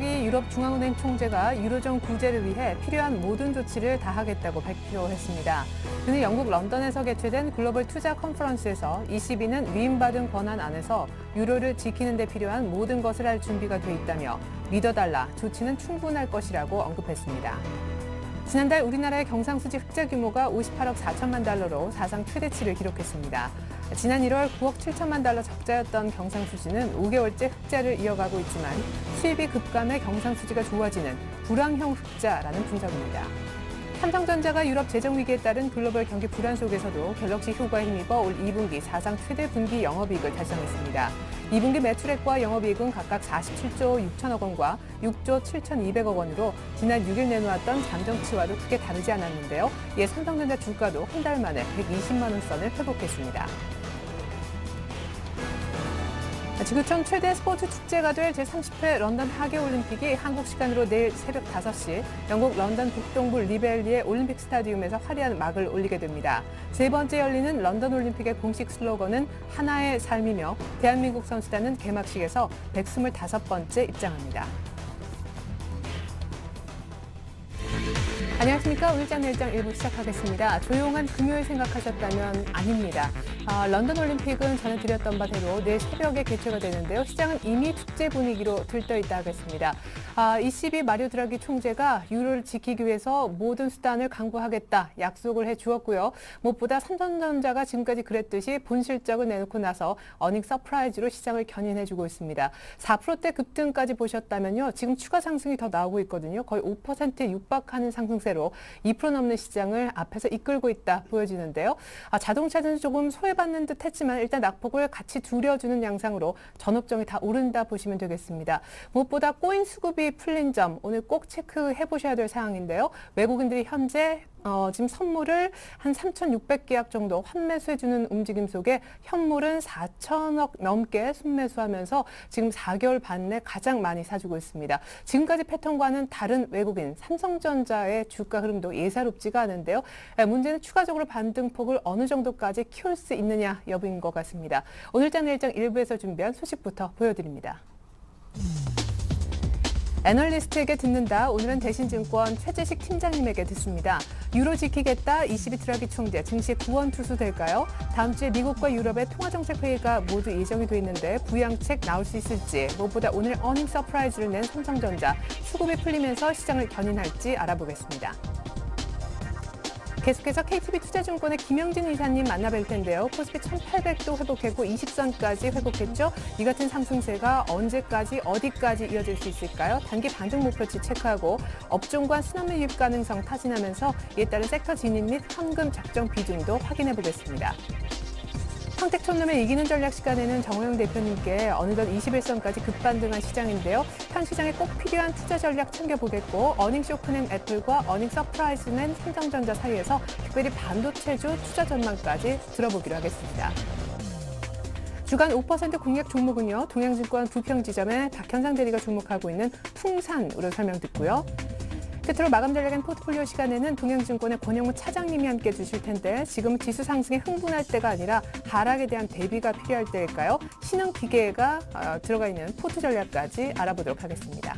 드라기 유럽 중앙은행 총재가 유로존 구제를 위해 필요한 모든 조치를 다하겠다고 발표했습니다. 그는 영국 런던에서 개최된 글로벌 투자 컨퍼런스에서 ECB는 위임받은 권한 안에서 유로를 지키는 데 필요한 모든 것을 할 준비가 돼 있다며 믿어달라, 조치는 충분할 것이라고 언급했습니다. 지난달 우리나라의 경상수지 흑자 규모가 58억 4천만 달러로 사상 최대치를 기록했습니다. 지난 1월 9억 7천만 달러 적자였던 경상수지는 5개월째 흑자를 이어가고 있지만 수입이 급감해 경상수지가 좋아지는 불황형 흑자라는 분석입니다. 삼성전자가 유럽 재정 위기에 따른 글로벌 경기 불안 속에서도 갤럭시 효과에 힘입어 올 2분기 사상 최대 분기 영업이익을 달성했습니다. 2분기 매출액과 영업이익은 각각 47조 6천억 원과 6조 7,200억 원으로 지난 6일 내놓았던 잠정치와도 크게 다르지 않았는데요. 이에 삼성전자 주가도 한 달 만에 120만 원 선을 회복했습니다. 지구촌 최대 스포츠 축제가 될 제30회 런던 하계올림픽이 한국 시간으로 내일 새벽 5시 영국 런던 북동부 리벨리의 올림픽 스타디움에서 화려한 막을 올리게 됩니다. 세 번째 열리는 런던 올림픽의 공식 슬로건은 하나의 삶이며 대한민국 선수단은 개막식에서 125번째 입장합니다. 안녕하십니까. 오늘장 내일장 1부 시작하겠습니다. 조용한 금요일 생각하셨다면 아닙니다. 런던 올림픽은 전해드렸던 바대로 내일 새벽에 개최가 되는데요. 시장은 이미 축제 분위기로 들떠있다 하겠습니다. ECB 마리오 드라기 총재가 유로를 지키기 위해서 모든 수단을 강구하겠다 약속을 해주었고요. 무엇보다 삼성전자가 지금까지 그랬듯이 본 실적을 내놓고 나서 어닝 서프라이즈로 시장을 견인해주고 있습니다. 4%대 급등까지 보셨다면요. 지금 추가 상승이 더 나오고 있거든요. 거의 5%에 육박하는 상승세로 2% 넘는 시장을 앞에서 이끌고 있다 보여지는데요. 자동차는 조금 소외받는 듯 했지만 일단 낙폭을 같이 줄여주는 양상으로 전업종이 다 오른다 보시면 되겠습니다. 무엇보다 코인 수급이 풀린 점 오늘 꼭 체크해 보셔야 될 사항인데요. 외국인들이 현재 지금 선물을 한 3,600계약 정도 환매수해주는 움직임 속에 현물은 4천억 넘게 순매수하면서 지금 4개월 반 내 가장 많이 사주고 있습니다. 지금까지 패턴과는 다른 외국인 삼성전자의 주가 흐름도 예사롭지가 않은데요. 문제는 추가적으로 반등폭을 어느 정도까지 키울 수 있느냐 여부인 것 같습니다. 오늘장 내일장 일부에서 준비한 소식부터 보여드립니다. 애널리스트에게 듣는다. 오늘은 대신증권 최재식 팀장님에게 듣습니다. 유로 지키겠다. ECB 드라기 총재 증시 구원 투수 될까요? 다음 주에 미국과 유럽의 통화정책회의가 모두 예정이 돼 있는데 부양책 나올 수 있을지, 무엇보다 오늘 어닝 서프라이즈를 낸 삼성전자 수급이 풀리면서 시장을 견인할지 알아보겠습니다. 계속해서 KTB 투자증권의 김영진 이사님 만나뵐 텐데요. 코스피 1,800도 회복했고 20선까지 회복했죠. 이 같은 상승세가 언제까지 어디까지 이어질 수 있을까요? 단기 반등 목표치 체크하고 업종과 순환매 유입 가능성 타진하면서 이에 따른 섹터 진입 및 현금 적정 비중도 확인해 보겠습니다. 평택촌놈의 이기는 전략 시간에는 정호영 대표님께 어느덧 21선까지 급반등한 시장인데요. 현 시장에 꼭 필요한 투자 전략 챙겨보겠고 어닝 쇼크낸 애플과 어닝 서프라이즈 낸 삼성전자 사이에서 특별히 반도체주 투자 전망까지 들어보기로 하겠습니다. 주간 5% 공략 종목은요. 동양증권 부평지점의 박현상 대리가 주목하고 있는 풍산으로 설명 듣고요. 끝으로 마감 전략엔 포트폴리오 시간에는 동양증권의 권영무 차장님이 함께 주실 텐데 지금 지수 상승에 흥분할 때가 아니라 하락에 대한 대비가 필요할 때일까요? 신흥 기계가 들어가 있는 포트 전략까지 알아보도록 하겠습니다.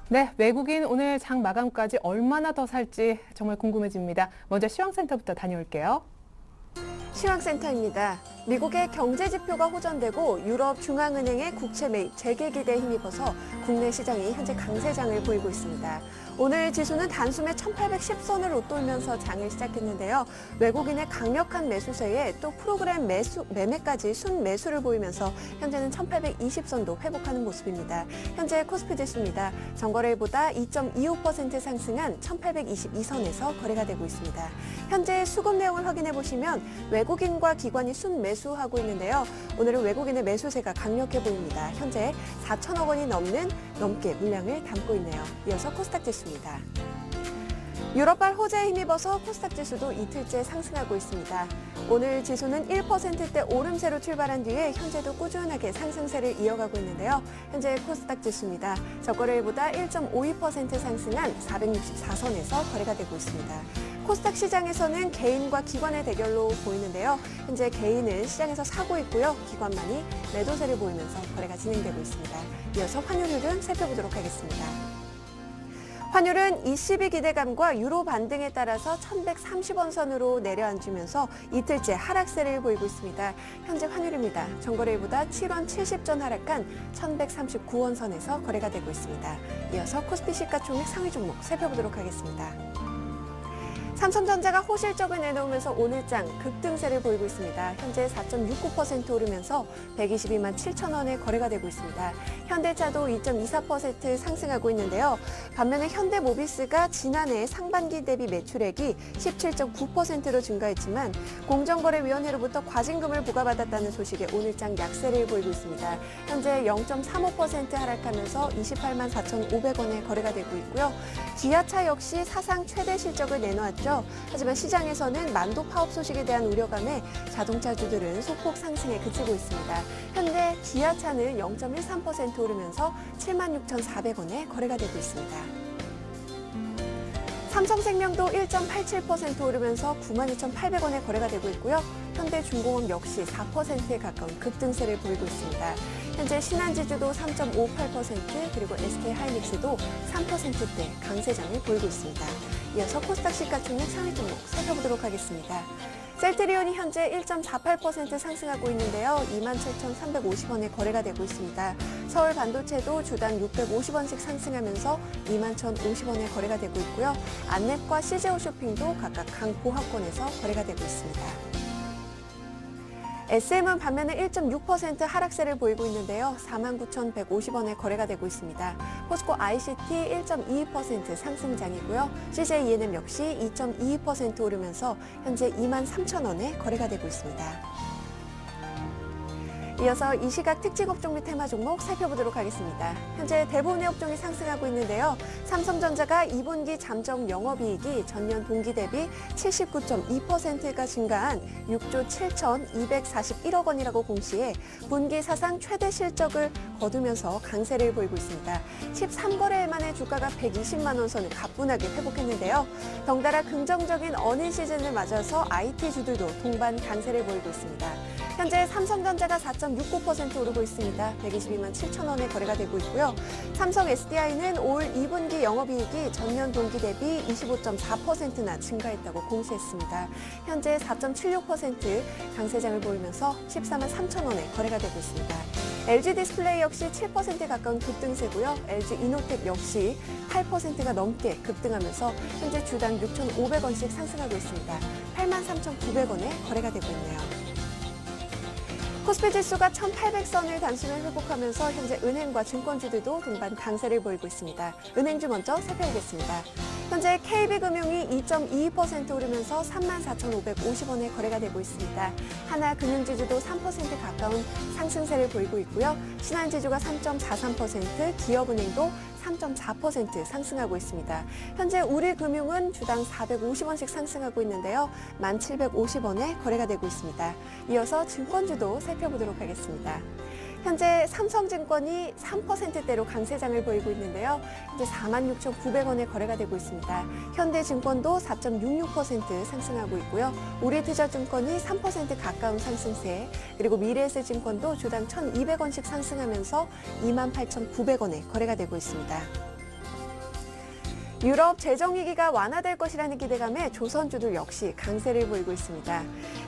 네, 외국인 오늘 장 마감까지 얼마나 더 살지 정말 궁금해집니다. 먼저 시황센터부터 다녀올게요. 시황센터입니다. 미국의 경제 지표가 호전되고 유럽 중앙은행의 국채 매입 재개 기대에 힘입어서 국내 시장이 현재 강세장을 보이고 있습니다. 오늘 지수는 단숨에 1810선을 웃돌면서 장을 시작했는데요. 외국인의 강력한 매수세에 또 프로그램 매매까지 순매수를 보이면서 현재는 1820선도 회복하는 모습입니다. 현재 코스피 지수입니다. 전거래일보다 2.25% 상승한 1822선에서 거래가 되고 있습니다. 현재 수급 내용을 확인해 보시면 외국인과 기관이 순매수하고 있는데요. 오늘은 외국인의 매수세가 강력해 보입니다. 현재 4천억 원이 넘게 물량을 담고 있네요. 이어서 코스닥 지수입니다. 유럽발 호재에 힘입어서 코스닥 지수도 이틀째 상승하고 있습니다. 오늘 지수는 1%대 오름세로 출발한 뒤에 현재도 꾸준하게 상승세를 이어가고 있는데요. 현재 코스닥 지수입니다. 저거래일보다 1.52% 상승한 464선에서 거래가 되고 있습니다. 코스닥 시장에서는 개인과 기관의 대결로 보이는데요. 현재 개인은 시장에서 사고 있고요. 기관만이 매도세를 보이면서 거래가 진행되고 있습니다. 이어서 환율 흐름 살펴보도록 하겠습니다. 환율은 ECB 기대감과 유로 반등에 따라서 1,130원 선으로 내려앉으면서 이틀째 하락세를 보이고 있습니다. 현재 환율입니다. 전거래일보다 7원 70전 하락한 1,139원 선에서 거래가 되고 있습니다. 이어서 코스피 시가총액 상위 종목 살펴보도록 하겠습니다. 삼성전자가 호실적을 내놓으면서 오늘장 급등세를 보이고 있습니다. 현재 4.69% 오르면서 122만 7천 원에 거래가 되고 있습니다. 현대차도 2.24% 상승하고 있는데요. 반면에 현대모비스가 지난해 상반기 대비 매출액이 17.9%로 증가했지만 공정거래위원회로부터 과징금을 부과받았다는 소식에 오늘장 약세를 보이고 있습니다. 현재 0.35% 하락하면서 28만 4,500원에 거래가 되고 있고요. 기아차 역시 사상 최대 실적을 내놓았죠. 하지만 시장에서는 만도 파업 소식에 대한 우려감에 자동차주들은 소폭 상승에 그치고 있습니다. 현재 기아차는 0.13% 오르면서 76,400원에 거래가 되고 있습니다. 삼성생명도 1.87% 오르면서 92,800원에 거래가 되고 있고요. 현대중공업 역시 4%에 가까운 급등세를 보이고 있습니다. 현재 신한지주도 3.58% 그리고 SK하이닉스도 3%대 강세장을 보이고 있습니다. 이어서 코스닥 시가총액 상위 종목 살펴보도록 하겠습니다. 셀트리온이 현재 1.48% 상승하고 있는데요. 27,350원에 거래가 되고 있습니다. 서울반도체도 주당 650원씩 상승하면서 21,050원에 거래가 되고 있고요. 안랩과 CJ홈쇼핑도 각각 강보합권에서 거래가 되고 있습니다. SM은 반면에 1.6% 하락세를 보이고 있는데요. 49,150원에 거래가 되고 있습니다. 포스코 ICT 1.22% 상승장이고요. CJENM 역시 2.22% 오르면서 현재 23,000원에 거래가 되고 있습니다. 이어서 이 시각 특징 업종 및 테마 종목 살펴보도록 하겠습니다. 현재 대부분의 업종이 상승하고 있는데요. 삼성전자가 2분기 잠정 영업이익이 전년 동기 대비 79.2%가 증가한 6조 7,241억 원이라고 공시해 분기 사상 최대 실적을 거두면서 강세를 보이고 있습니다. 13거래일 만에 주가가 120만 원 선을 가뿐하게 회복했는데요. 덩달아 긍정적인 어닝 시즌을 맞아서 IT주들도 동반 강세를 보이고 있습니다. 현재 삼성전자가 4.69% 오르고 있습니다. 122만 7천 원에 거래가 되고 있고요. 삼성 SDI는 올 2분기 영업이익이 전년 동기 대비 25.4%나 증가했다고 공시했습니다. 현재 4.76% 강세장을 보이면서 14만 3천 원에 거래가 되고 있습니다. LG 디스플레이 역시 7% 가까운 급등세고요. LG 이노텍 역시 8%가 넘게 급등하면서 현재 주당 6,500원씩 상승하고 있습니다. 83,900원에 거래가 되고 있네요. 코스피 지수가 1,800선을 단숨에 회복하면서 현재 은행과 증권주들도 동반 강세를 보이고 있습니다. 은행주 먼저 살펴보겠습니다. 현재 KB금융이 2.22% 오르면서 34,550원에 거래가 되고 있습니다. 하나금융지주도 3% 가까운 상승세를 보이고 있고요. 신한지주가 3.43%, 기업은행도 3.4% 상승하고 있습니다. 현재 우리금융은 주당 450원씩 상승하고 있는데요. 1,750원에 거래가 되고 있습니다. 이어서 증권주도 살펴보도록 하겠습니다. 현재 삼성증권이 3%대로 강세장을 보이고 있는데요. 현재 46,900원에 거래가 되고 있습니다. 현대증권도 4.66% 상승하고 있고요. 우리투자증권이 3% 가까운 상승세, 그리고 미래에셋증권도 주당 1,200원씩 상승하면서 28,900원에 거래가 되고 있습니다. 유럽 재정위기가 완화될 것이라는 기대감에 조선주들 역시 강세를 보이고 있습니다.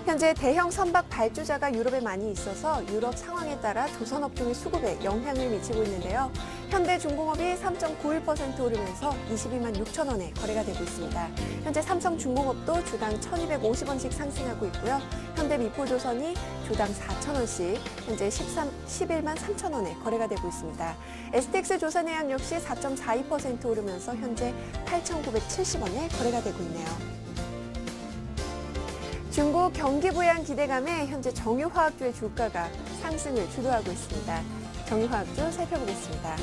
현재 대형 선박 발주자가 유럽에 많이 있어서 유럽 상황에 따라 조선업종의 수급에 영향을 미치고 있는데요. 현대중공업이 3.91% 오르면서 22만 6천 원에 거래가 되고 있습니다. 현재 삼성중공업도 주당 1,250원씩 상승하고 있고요. 현대미포조선이 주당 4,000원씩 현재 11만 3천 원에 거래가 되고 있습니다. STX조선해양 역시 4.42% 오르면서 현재 8,970원에 거래가 되고 있네요. 중국 경기 부양 기대감에 현재 정유화학주의 주가가 상승을 주도하고 있습니다. 정유화학주 살펴보겠습니다.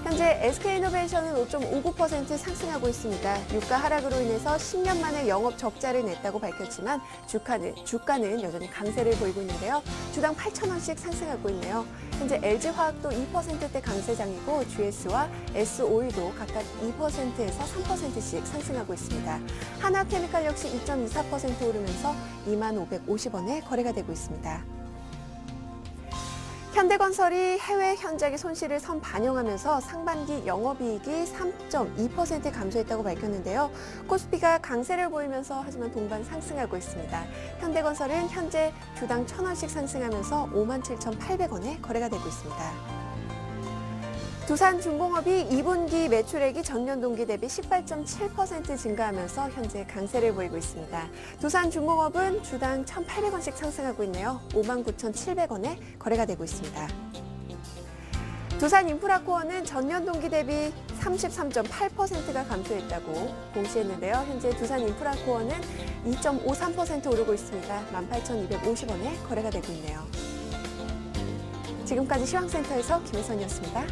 현재 SK이노베이션은 5.59% 상승하고 있습니다. 유가 하락으로 인해서 10년 만에 영업 적자를 냈다고 밝혔지만 주가는 여전히 강세를 보이고 있는데요. 주당 8,000원씩 상승하고 있네요. 현재 LG화학도 2%대 강세장이고 GS와 S오일도 각각 2%에서 3%씩 상승하고 있습니다. 하나케미칼 역시 2.24% 오르면서 2550원에 거래가 되고 있습니다. 현대건설이 해외 현장의 손실을 선반영하면서 상반기 영업이익이 3.2% 감소했다고 밝혔는데요. 코스피가 강세를 보이면서 하지만 동반 상승하고 있습니다. 현대건설은 현재 주당 1,000원씩 상승하면서 57,800원에 거래가 되고 있습니다. 두산중공업이 2분기 매출액이 전년 동기 대비 18.7% 증가하면서 현재 강세를 보이고 있습니다. 두산중공업은 주당 1,800원씩 상승하고 있네요. 59,700원에 거래가 되고 있습니다. 두산인프라코어는 전년 동기 대비 33.8%가 감소했다고 공시했는데요. 현재 두산인프라코어는 2.53% 오르고 있습니다. 18,250원에 거래가 되고 있네요. 지금까지 시황센터에서 김혜선이었습니다.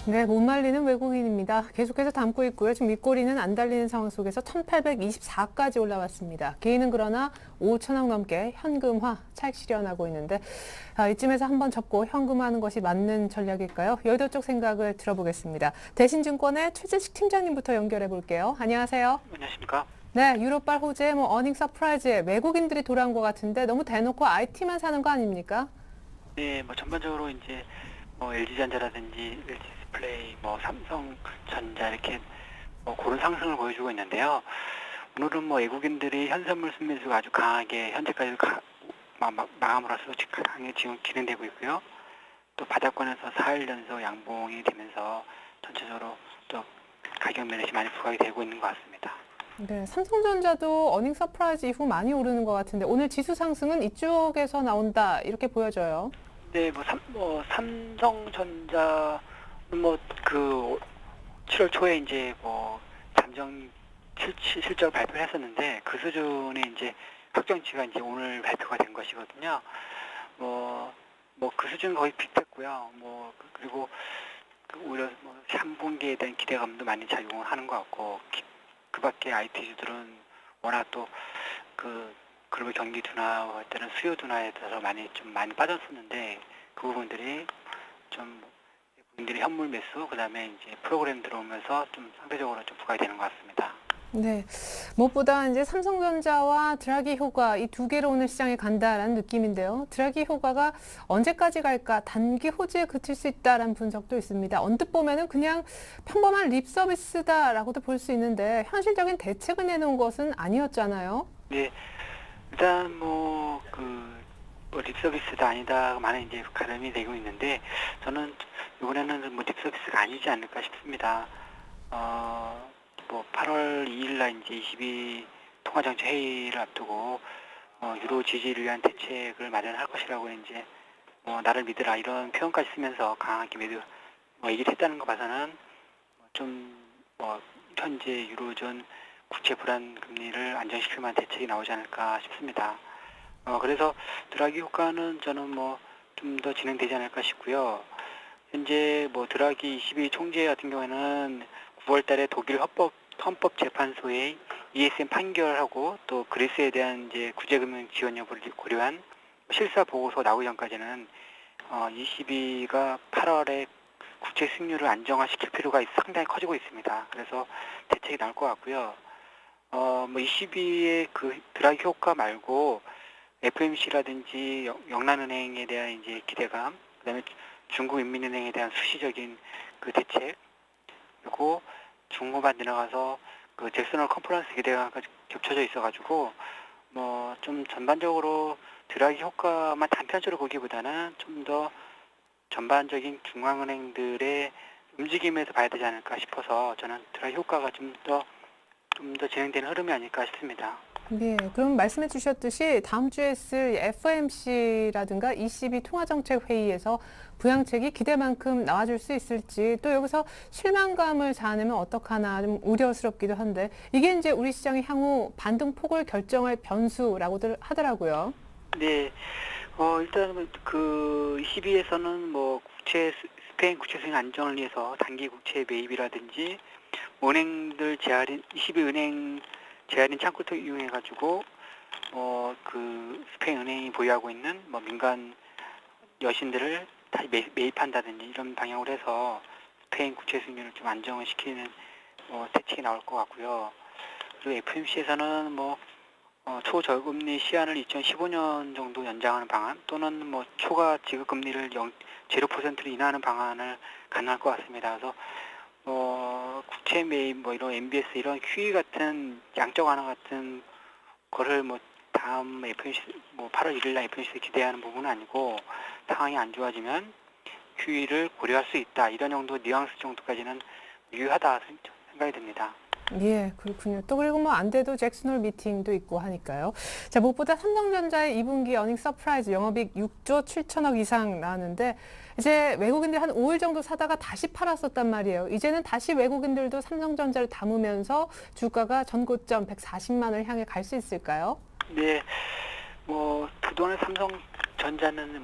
네, 못 말리는 외국인입니다. 계속해서 담고 있고요. 지금 밑꼬리는 안 달리는 상황 속에서 1824까지 올라왔습니다. 개인은 그러나 5천억 넘게 현금화 차익 실현하고 있는데 이쯤에서 한번 접고 현금화하는 것이 맞는 전략일까요? 여의도 쪽 생각을 들어보겠습니다. 대신증권의 최재식 팀장님부터 연결해 볼게요. 안녕하세요. 안녕하십니까? 네, 유럽발 호재, 어닝 서프라이즈에 외국인들이 돌아온 것 같은데 너무 대놓고 IT만 사는 거 아닙니까? 네, 전반적으로 이제 LG전자라든지 LG디스플레이, 삼성전자 이렇게 그런 상승을 보여주고 있는데요. 오늘은 외국인들이 현선물 순매수가 아주 강하게 현재까지 마감으로써 강하게 지금 진행되고 있고요. 또 바닥권에서 4일 연속 양봉이 되면서 전체적으로 또 가격 매력이 많이 부각이 되고 있는 것 같습니다. 네, 삼성전자도 어닝 서프라이즈 이후 많이 오르는 것 같은데 오늘 지수 상승은 이쪽에서 나온다 이렇게 보여져요. 네, 삼성전자는 7월 초에 이제 잠정 실적을 발표를 했었는데 그 수준의 이제 확정치가 이제 오늘 발표가 된 것이거든요. 그 수준 거의 비슷했고요. 그리고 오히려 3분기에 대한 기대감도 많이 작용을 하는 것 같고 그 밖에 IT주들은 워낙 또 글로벌 경기 둔화와 때는 수요 둔화에 따라서 많이 빠졌었는데 그 부분들이 국민들이 현물 매수 그다음에 이제 프로그램 들어오면서 좀 상대적으로 좀 부각이 되는 것 같습니다. 네, 무엇보다 이제 삼성전자와 드라기 효과 이 두 개로 오늘 시장에 간다라는 느낌인데요. 드라기 효과가 언제까지 갈까? 단기 호재에 그칠 수 있다라는 분석도 있습니다. 언뜻 보면은 그냥 평범한 립 서비스다라고도 볼 수 있는데 현실적인 대책을 내놓은 것은 아니었잖아요. 네, 일단 립서비스다 아니다 많은 이제 가름이 되고 있는데 저는 이번에는 립서비스가 아니지 않을까 싶습니다. 8월 2일 날 이제 22 통화정책 회의를 앞두고 유로 지지를 위한 대책을 마련할 것이라고 이제 나를 믿으라 이런 표현까지 쓰면서 강하게 얘기를 했다는 거 봐서는 현재 유로존 국채 불안 금리를 안정시킬 만한 대책이 나오지 않을까 싶습니다. 그래서 드라기 효과는 저는 좀 더 진행되지 않을까 싶고요. 현재 드라기 22 총재 같은 경우에는 9월 달에 독일 헌법재판소의 ESM 판결하고 또 그리스에 대한 이제 구제금융 지원 여부를 고려한 실사 보고서 나오기 전까지는 22가 8월에 국채 수익률을 안정화시킬 필요가 상당히 커지고 있습니다. 그래서 대책이 나올 것 같고요. 22의 그 드라기 효과 말고 FMC라든지 영란은행에 대한 이제 기대감, 그다음에 중국인민은행에 대한 수시적인 그 대책, 그리고 중후반 지나가서 그 잭슨홀 컨퍼런스 기대감까지 겹쳐져 있어가지고 좀 전반적으로 드라기 효과만 단편적으로 보기보다는 좀 더 전반적인 중앙은행들의 움직임에서 봐야 되지 않을까 싶어서 저는 드라기 효과가 좀 더 진행되는 흐름이 아닐까 싶습니다. 네, 그럼 말씀해 주셨듯이 다음 주에 쓸 FOMC라든가 ECB 통화정책회의에서 부양책이 기대만큼 나와줄 수 있을지 또 여기서 실망감을 자아내면 어떡하나 좀 우려스럽기도 한데 이게 이제 우리 시장의 향후 반등폭을 결정할 변수라고들 하더라고요. 네, 일단 그 ECB에서는 국채 스페인 국채 수익 안정을 위해서 단기 국채 매입이라든지 은행들 재할인 20일 재할인 창구를 이용해 가지고 그 스페인 은행이 보유하고 있는 뭐 민간 여신들을 다시 매입한다든지 이런 방향으로 해서 스페인 국채 수익률을 좀 안정을 시키는 대책이 나올 것 같고요. 그리고 FOMC에서는 초저금리 시한을 2015년 정도 연장하는 방안 또는 초과 지급금리를 0% 인하하는 방안을 가능할 것 같습니다. 그래서 국채 매입 이런 MBS 이런 QE 같은 양적 완화 같은 거를 다음 FOMC 8월 1일 날 FOMC에서 기대하는 부분은 아니고 상황이 안 좋아지면 QE를 고려할 수 있다 이런 정도 뉘앙스 정도까지는 유효하다 생각이 듭니다. 예, 그렇군요. 또 그리고 안 돼도 잭슨홀 미팅도 있고 하니까요. 자, 무엇보다 삼성전자의 2분기 어닝 서프라이즈 영업이익 6조 7천억 이상 나왔는데 이제 외국인들 한 5일 정도 사다가 다시 팔았었단 말이에요. 이제는 다시 외국인들도 삼성전자를 담으면서 주가가 전고점 140만 원을 향해 갈 수 있을까요? 네, 그동안 삼성전자는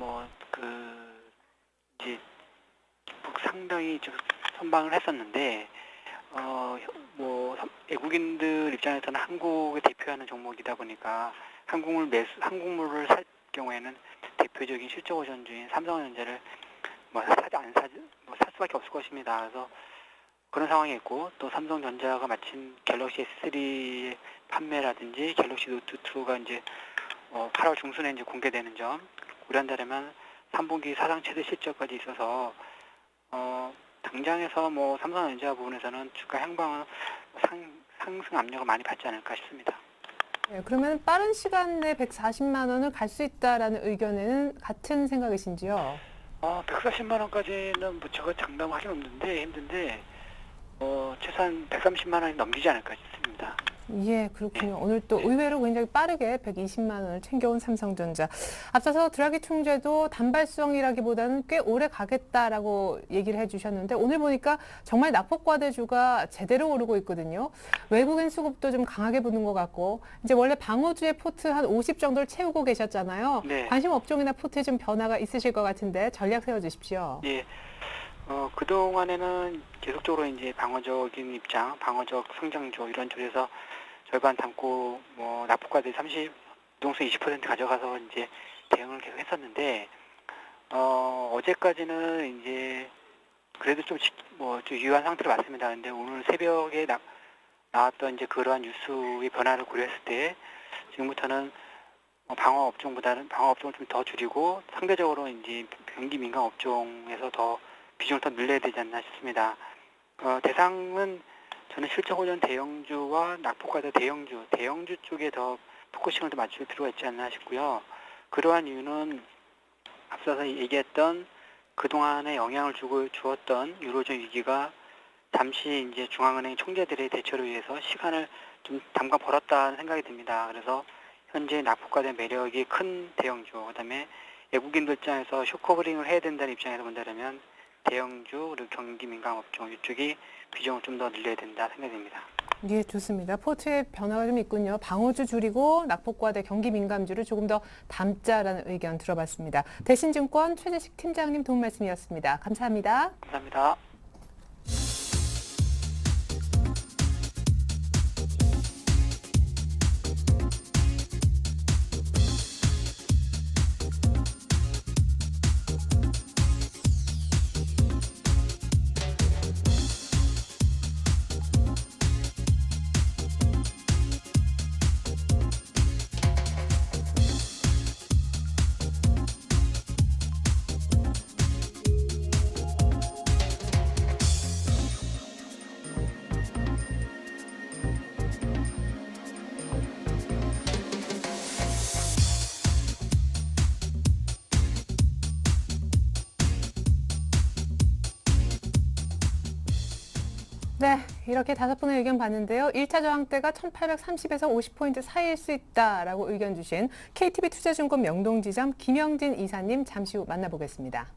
이제 상당히 좀 선방을 했었는데 외국인들 입장에서는 한국을 대표하는 종목이다 보니까 한국물을 살 경우에는 대표적인 실적 호전주인 삼성전자를 살 수밖에 없을 것입니다. 그래서 그런 상황이 있고 또 삼성전자가 마침 갤럭시 S3 판매라든지 갤럭시 노트 2가 이제 8월 중순에 이제 공개되는 점 고려한다면 3분기 사상 최대 실적까지 있어서 당장에서 삼성전자 부분에서는 주가 향방은 상승 압력을 많이 받지 않을까 싶습니다. 네, 그러면 빠른 시간 내에 140만 원을 갈 수 있다라는 의견에는 같은 생각이신지요? 140만 원까지는 제가 장담하기는 힘든데 최소한 130만 원이 넘기지 않을까 싶습니다. 예, 그렇군요. 오늘 또 의외로 굉장히 빠르게 120만 원을 챙겨온 삼성전자. 앞서서 드라기 총재도 단발성이라기보다는 꽤 오래 가겠다라고 얘기를 해주셨는데 오늘 보니까 정말 낙폭과대주가 제대로 오르고 있거든요. 외국인 수급도 좀 강하게 붙는 것 같고 이제 원래 방어주의 포트 한 50 정도를 채우고 계셨잖아요. 네. 관심 업종이나 포트에 좀 변화가 있으실 것 같은데 전략 세워주십시오. 예. 그동안에는 계속적으로 이제 방어적인 입장, 방어적 성장조 이런 쪽에서 절반 담고 낙폭과대 30, 유동성 20% 가져가서 이제 대응을 계속 했었는데 어제까지는 이제 그래도 좀 유효한 상태로 맞습니다. 근데 오늘 새벽에 나왔던 이제 그러한 뉴스의 변화를 고려했을 때 지금부터는 방어 업종을 좀 더 줄이고 상대적으로 이제 경기 민감 업종에서 더 비중을 더 늘려야 되지 않나 싶습니다. 대상은 저는 실적 호전 대형주와 낙폭과대 대형주 쪽에 더 포커싱을 더 맞출 필요가 있지 않나 싶고요. 그러한 이유는 앞서서 얘기했던 그동안에 영향을 주었던 유로존 위기가 잠시 이제 중앙은행 총재들의 대처를 위해서 시간을 좀 잠깐 벌었다는 생각이 듭니다. 그래서 현재 낙폭과대 매력이 큰 대형주, 그다음에 외국인들 입장에서 쇼커버링을 해야 된다는 입장에서 본다면 대형주 그리고 경기 민감 업종 이쪽이 비중을 좀 더 늘려야 된다 생각됩니다. 예, 좋습니다. 포트의 변화가 좀 있군요. 방어주 줄이고 낙폭과대 경기 민감주를 조금 더 담자라는 의견 들어봤습니다. 대신증권 최재식 팀장님 도움 말씀이었습니다. 감사합니다. 감사합니다. 네, 이렇게 5분의 의견 봤는데요. 1차 저항대가 1830에서 50포인트 사이일 수 있다라고 의견 주신 KTB 투자증권 명동지점 김영진 이사님 잠시 후 만나보겠습니다.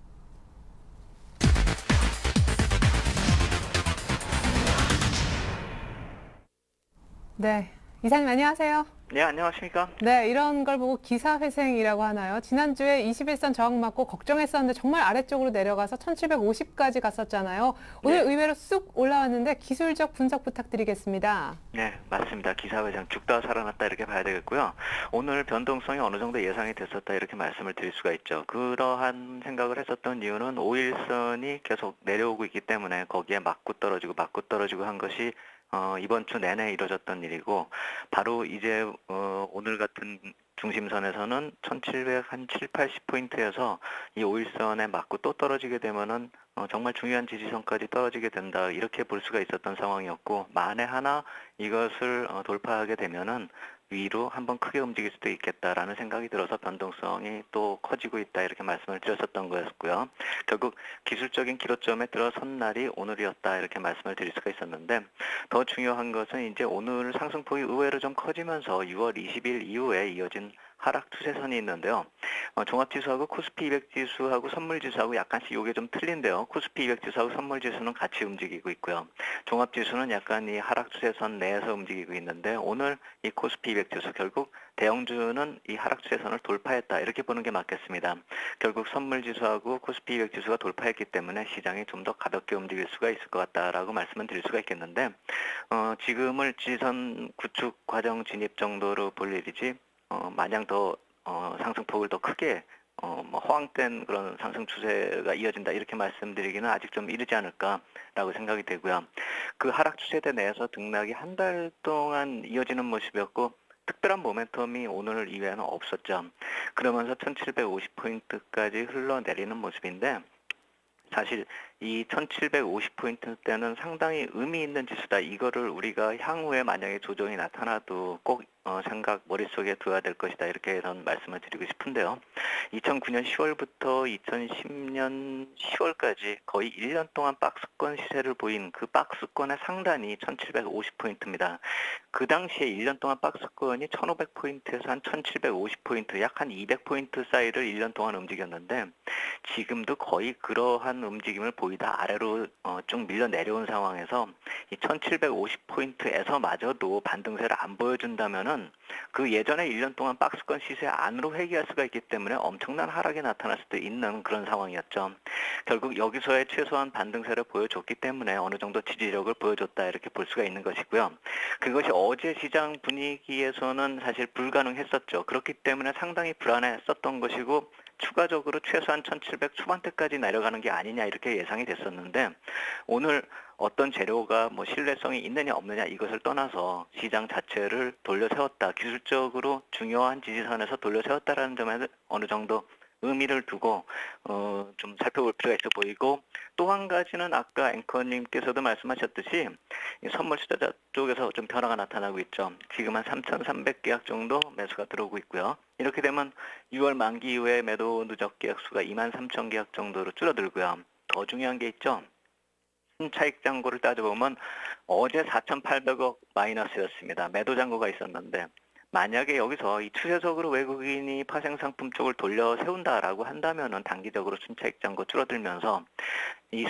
네. 이사님 안녕하세요. 네, 안녕하십니까? 네, 이런 걸 보고 기사회생이라고 하나요? 지난주에 21선 저항 맞고 걱정했었는데 정말 아래쪽으로 내려가서 1750까지 갔었잖아요. 오늘 네. 의외로 쑥 올라왔는데 기술적 분석 부탁드리겠습니다. 네, 맞습니다. 기사회생 죽다 살아났다 이렇게 봐야 되겠고요. 오늘 변동성이 어느 정도 예상이 됐었다 이렇게 말씀을 드릴 수가 있죠. 그러한 생각을 했었던 이유는 5일선이 계속 내려오고 있기 때문에 거기에 맞고 떨어지고 한 것이 이번 주 내내 이루어졌던 일이고, 바로 이제 오늘 같은 중심선에서는 1707, 80포인트에서 이 5일선에 맞고 또 떨어지게 되면은 정말 중요한 지지선까지 떨어지게 된다 이렇게 볼 수가 있었던 상황이었고, 만에 하나 이것을 돌파하게 되면은 위로 한번 크게 움직일 수도 있겠다라는 생각이 들어서 변동성이 또 커지고 있다 이렇게 말씀을 드렸었던 거였고요. 결국 기술적인 기로점에 들어선 날이 오늘이었다 이렇게 말씀을 드릴 수가 있었는데, 더 중요한 것은 이제 오늘 상승폭이 의외로 좀 커지면서 6월 20일 이후에 이어진 하락 추세선이 있는데요. 종합지수하고 코스피 200 지수하고 선물지수하고 약간씩 이게 좀 틀린데요. 코스피 200 지수하고 선물지수는 같이 움직이고 있고요. 종합지수는 약간 이 하락 추세선 내에서 움직이고 있는데, 오늘 이 코스피 200 지수 결국 대형주는 이 하락 추세선을 돌파했다 이렇게 보는 게 맞겠습니다. 결국 선물지수하고 코스피 200 지수가 돌파했기 때문에 시장이 좀 더 가볍게 움직일 수가 있을 것 같다라고 말씀을 드릴 수가 있겠는데, 지금을 지선 구축 과정 진입 정도로 볼 일이지 마냥 더 상승폭을 더 크게 뭐 허황된 그런 상승 추세가 이어진다 이렇게 말씀드리기는 아직 좀 이르지 않을까라고 생각이 되고요. 그 하락 추세대 내에서 등락이 한 달 동안 이어지는 모습이었고, 특별한 모멘텀이 오늘 이외에는 없었죠. 그러면서 1750포인트까지 흘러내리는 모습인데, 사실 이 1750포인트 때는 상당히 의미 있는 지수다. 이거를 우리가 향후에 만약에 조정이 나타나도 꼭 생각 머릿속에 둬야 될 것이다. 이렇게 저는 말씀을 드리고 싶은데요. 2009년 10월부터 2010년 10월까지 거의 1년 동안 박스권 시세를 보인 그 박스권의 상단이 1750포인트입니다. 그 당시에 1년 동안 박스권이 1500포인트에서 한 1750포인트, 약 한 200포인트 사이를 1년 동안 움직였는데, 지금도 거의 그러한 움직임을 보이다 아래로 쭉 밀려 내려온 상황에서 이 1750포인트에서마저도 반등세를 안 보여준다면은 그 예전에 1년 동안 박스권 시세 안으로 회귀할 수가 있기 때문에 엄청난 하락이 나타날 수도 있는 그런 상황이었죠. 결국 여기서의 최소한 반등세를 보여줬기 때문에 어느 정도 지지력을 보여줬다 이렇게 볼 수가 있는 것이고요. 그것이 어제 시장 분위기에서는 사실 불가능했었죠. 그렇기 때문에 상당히 불안했었던 것이고, 추가적으로 최소한 1700 초반대까지 내려가는 게 아니냐 이렇게 예상이 됐었는데, 오늘 어떤 재료가 뭐 신뢰성이 있느냐 없느냐 이것을 떠나서 시장 자체를 돌려세웠다, 기술적으로 중요한 지지선에서 돌려세웠다라는 점에 어느 정도 의미를 두고 좀 살펴볼 필요가 있어 보이고, 또 한 가지는 아까 앵커님께서도 말씀하셨듯이 이 선물 투자자 쪽에서 좀 변화가 나타나고 있죠. 지금 한 3,300계약 정도 매수가 들어오고 있고요. 이렇게 되면 6월 만기 이후에 매도 누적 계약 수가 23,000계약 정도로 줄어들고요. 더 중요한 게 있죠. 순차익 잔고를 따져보면 어제 4,800억 마이너스였습니다. 매도 잔고가 있었는데, 만약에 여기서 이 추세적으로 외국인이 파생상품 쪽을 돌려 세운다라고 한다면은 단기적으로 순차익 잔고 줄어들면서 이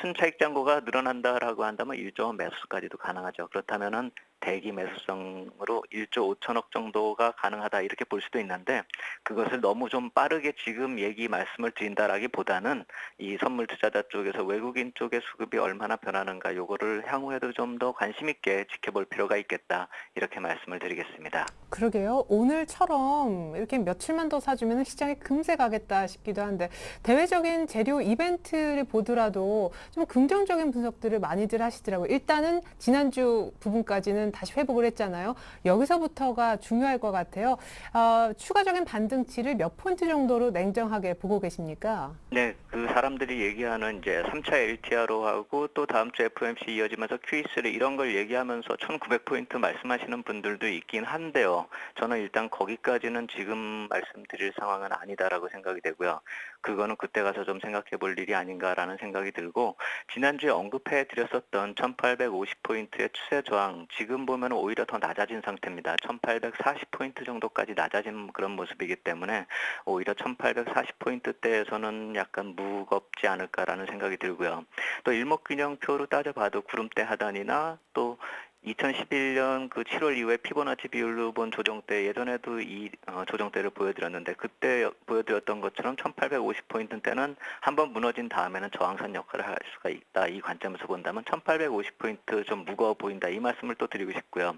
순차익 잔고가 늘어난다라고 한다면 1조 원 매수까지도 가능하죠. 그렇다면은 대기 매수성으로 1조 5천억 정도가 가능하다 이렇게 볼 수도 있는데, 그것을 너무 좀 빠르게 지금 말씀을 드린다라기보다는 이 선물 투자자 쪽에서 외국인 쪽의 수급이 얼마나 변하는가 요거를 향후에도 좀 더 관심 있게 지켜볼 필요가 있겠다 이렇게 말씀을 드리겠습니다. 그러게요. 오늘처럼 이렇게 며칠만 더 사주면 시장이 금세 가겠다 싶기도 한데, 대외적인 재료 이벤트를 보더라도 좀 긍정적인 분석들을 많이들 하시더라고요. 일단은 지난주 부분까지는 다시 회복을 했잖아요. 여기서부터가 중요할 것 같아요. 추가적인 반등치를 몇 포인트 정도로 냉정하게 보고 계십니까? 네, 그 사람들이 얘기하는 이제 3차 LTR로 하고 또 다음 주 FOMC 이어지면서 QE3 이런 걸 얘기하면서 1900포인트 말씀하시는 분들도 있긴 한데요. 저는 일단 거기까지는 지금 말씀드릴 상황은 아니다라고 생각이 되고요. 그거는 그때 가서 좀 생각해 볼 일이 아닌가라는 생각이 들고, 지난주에 언급해 드렸었던 1850포인트의 추세 저항, 지금 보면 오히려 더 낮아진 상태입니다. 1840포인트 정도까지 낮아진 그런 모습이기 때문에 오히려 1840포인트대에서는 약간 무겁지 않을까라는 생각이 들고요. 또 일목균형표로 따져봐도 구름대 하단이나 또 2011년 그 7월 이후에 피보나치 비율로 본 조정대 예전에도 이 조정대를 보여드렸는데 그때 보여드렸던 것처럼 1850포인트 때는 한번 무너진 다음에는 저항선 역할을 할 수가 있다. 이 관점에서 본다면 1850포인트 좀 무거워 보인다. 이 말씀을 또 드리고 싶고요.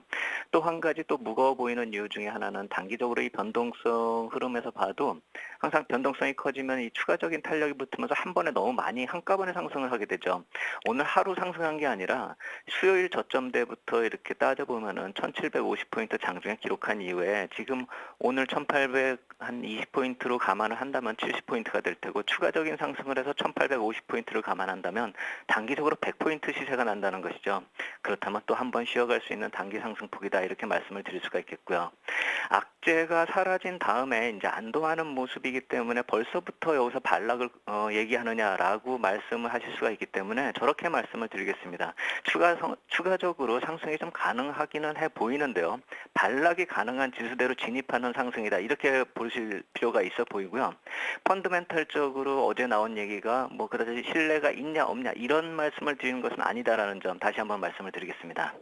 또 한 가지 또 무거워 보이는 이유 중에 하나는 단기적으로 이 변동성 흐름에서 봐도 항상 변동성이 커지면 이 추가적인 탄력이 붙으면서 한 번에 너무 많이 한꺼번에 상승을 하게 되죠. 오늘 하루 상승한 게 아니라 수요일 저점대부터 이렇게 따져보면은 1750포인트 장중에 기록한 이후에 지금 오늘 1820포인트로 감안을 한다면 70포인트가 될 테고 추가적인 상승을 해서 1850포인트를 감안한다면 단기적으로 100포인트 시세가 난다는 것이죠. 그렇다면 또 한 번 쉬어갈 수 있는 단기 상승폭이다 이렇게 말씀을 드릴 수가 있겠고요. 악재가 사라진 다음에 이제 안동하는 모습이기 때문에 벌써부터 여기서 반락을 얘기하느냐라고 말씀을 하실 수가 있기 때문에 저렇게 말씀을 드리겠습니다. 추가적으로 상승이 좀 가능하기는 해 보이는데요. 반락이 가능한 지수대로 진입하는 상승이다. 이렇게 보실 필요가 있어 보이고요. 펀드멘탈적으로 어제 나온 얘기가 뭐 그다지 신뢰가 있냐 없냐 이런 말씀을 드리는 것은 아니다라는 점 다시 한번 말씀을 드리겠습니다.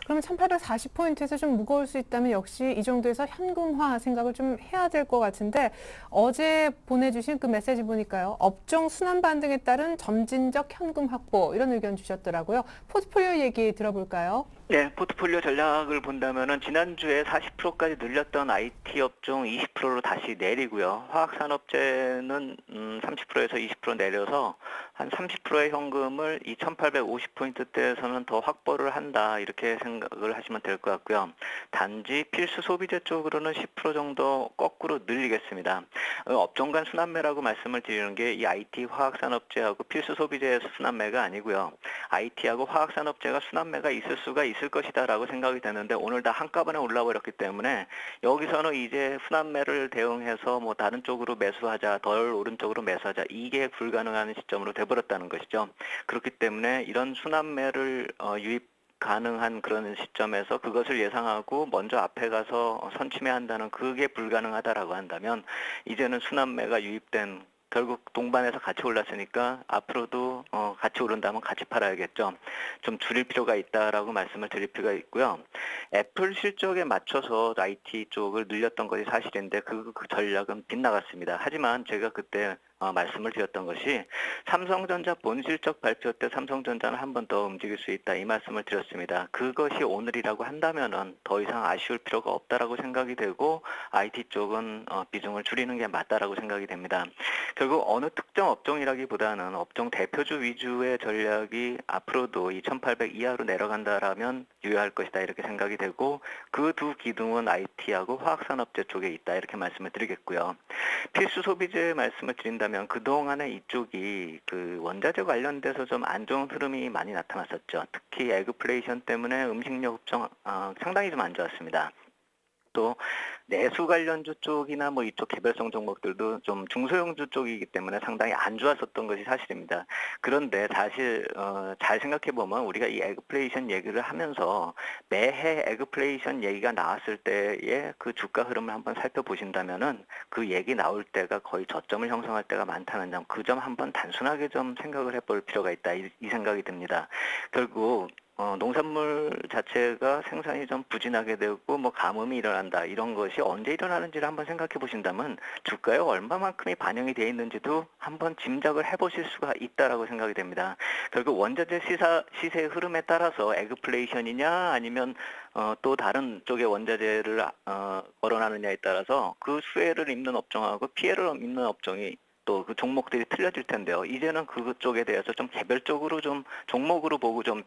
그러면 1840포인트에서 좀 무거울 수 있다면 역시 이 정도에서 현금화 생각을 좀 해야 될 것 같은데 어제 보내주신 그 메시지 보니까요. 업종 순환 반등에 따른 점진적 현금 확보 이런 의견 주셨더라고요. 포트폴리오 얘기 들어볼까요? 네, 포트폴리오 전략을 본다면은 지난주에 40%까지 늘렸던 IT 업종 20%로 다시 내리고요. 화학산업재는 30%에서 20% 내려서 한 30%의 현금을 이 1850포인트대에서는 더 확보를 한다. 이렇게 생각을 하시면 될 것 같고요. 단지 필수 소비재 쪽으로는 10% 정도 거꾸로 늘리겠습니다. 업종 간 순환매라고 말씀을 드리는 게 이 IT 화학산업재하고 필수 소비재의 순환매가 아니고요. IT하고 화학산업재가 순환매가 있을 수가 있을 것이다라고 생각이 되는데 오늘 다 한꺼번에 올라버렸기 때문에 여기서는 이제 순환매를 대응해서 뭐 다른 쪽으로 매수하자, 덜 오른쪽으로 매수하자 이게 불가능한 시점으로 돼버렸다는 것이죠. 그렇기 때문에 이런 순환매를 유입 가능한 그런 시점에서 그것을 예상하고 먼저 앞에 가서 선침해한다는 그게 불가능하다라고 한다면 이제는 순환매가 유입된 결국 동반해서 같이 올랐으니까 앞으로도 같이 오른다면 같이 팔아야겠죠. 좀 줄일 필요가 있다라고 말씀을 드릴 필요가 있고요. 애플 실적에 맞춰서 IT 쪽을 늘렸던 것이 사실인데 그 전략은 빗나갔습니다. 하지만 제가 그때 말씀을 드렸던 것이 삼성전자 본실적 발표 때 삼성전자는 한 번 더 움직일 수 있다 이 말씀을 드렸습니다. 그것이 오늘이라고 한다면은 더 이상 아쉬울 필요가 없다라고 생각이 되고 IT 쪽은 비중을 줄이는 게 맞다라고 생각이 됩니다. 결국 어느 특정 업종이라기보다는 업종 대표주 위주의 전략이 앞으로도 2,800 이하로 내려간다라면 유효할 것이다 이렇게 생각이 되고 그 두 기둥은 IT하고 화학산업재 쪽에 있다 이렇게 말씀을 드리겠고요. 필수 소비재 말씀을 드린다면 그동안에 이쪽이 그 원자재 관련돼서 좀 안 좋은 흐름이 많이 나타났었죠. 특히 에그플레이션 때문에 음식료 업종 상당히 좀 안 좋았습니다. 또 내수 관련주 쪽이나 뭐 이쪽 개별성 종목들도 좀 중소형주 쪽이기 때문에 상당히 안 좋았었던 것이 사실입니다. 그런데 사실 잘 생각해 보면 우리가 이 에그플레이션 얘기를 하면서 매해 에그플레이션 얘기가 나왔을 때의 그 주가 흐름을 한번 살펴보신다면은 그 얘기 나올 때가 거의 저점을 형성할 때가 많다는 점, 그 점 한번 단순하게 좀 생각을 해볼 필요가 있다 이 생각이 듭니다. 결국 농산물 자체가 생산이 좀 부진하게 되고 뭐 가뭄이 일어난다 이런 것이 언제 일어나는지를 한번 생각해 보신다면 주가에 얼마만큼이 반영이 되어 있는지도 한번 짐작을 해보실 수가 있다라고 생각이 됩니다. 결국 원자재 시세 흐름에 따라서 에그플레이션이냐 아니면 또 다른 쪽의 원자재를 거론하느냐에 따라서 그 수혜를 입는 업종하고 피해를 입는 업종이 또 그 종목들이 틀려질 텐데요. 이제는 그쪽에 대해서 좀 개별적으로 좀 종목으로 보고 좀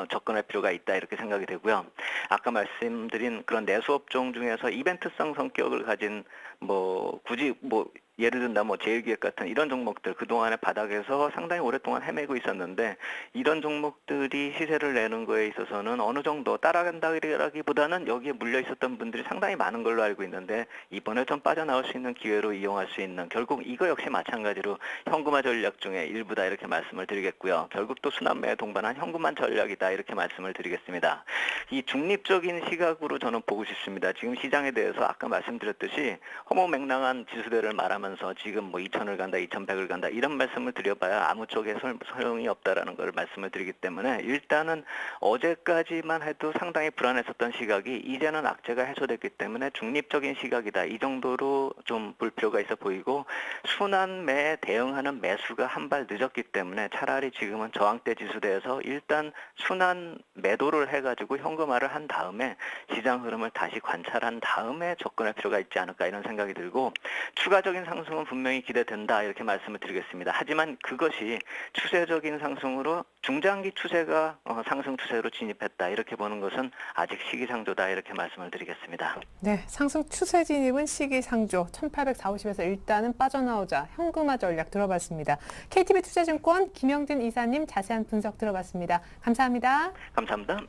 접근할 필요가 있다 이렇게 생각이 되고요. 아까 말씀드린 그런 내수 업종 중에서 이벤트성 성격을 가진 뭐 굳이 뭐 예를 든다 뭐 제일기획 같은 이런 종목들 그동안의 바닥에서 상당히 오랫동안 헤매고 있었는데 이런 종목들이 시세를 내는 거에 있어서는 어느 정도 따라간다기보다는 여기에 물려 있었던 분들이 상당히 많은 걸로 알고 있는데 이번에 좀 빠져나올 수 있는 기회로 이용할 수 있는 결국 이거 역시 마찬가지로 현금화 전략 중에 일부다 이렇게 말씀을 드리겠고요. 결국 또 순환매에 동반한 현금화 전략이다 이렇게 말씀을 드리겠습니다. 이 중립적인 시각으로 저는 보고 싶습니다. 지금 시장에 대해서 아까 말씀드렸듯이 허무맹랑한 지수대를 말하면 하면서 지금 뭐 2,000을 간다, 2,100을 간다 이런 말씀을 드려봐야 아무 쪽에 소용이 없다라는 걸 말씀을 드리기 때문에 일단은 어제까지만 해도 상당히 불안했었던 시각이 이제는 악재가 해소됐기 때문에 중립적인 시각이다. 이 정도로 좀 볼 필요가 있어 보이고 순환매에 대응하는 매수가 한 발 늦었기 때문에 차라리 지금은 저항대 지수대에서 일단 순환 매도를 해가지고 현금화를 한 다음에 시장 흐름을 다시 관찰한 다음에 접근할 필요가 있지 않을까 이런 생각이 들고 추가적인 상승은 분명히 기대된다 이렇게 말씀을 드리겠습니다. 하지만 그것이 추세적인 상승으로 중장기 추세가 상승 추세로 진입했다 이렇게 보는 것은 아직 시기상조다 이렇게 말씀을 드리겠습니다. 네, 상승 추세 진입은 시기상조 1840에서 일단은 빠져나오자 현금화 전략 들어봤습니다. KTB 투자증권 김영진 이사님 자세한 분석 들어봤습니다. 감사합니다. 감사합니다.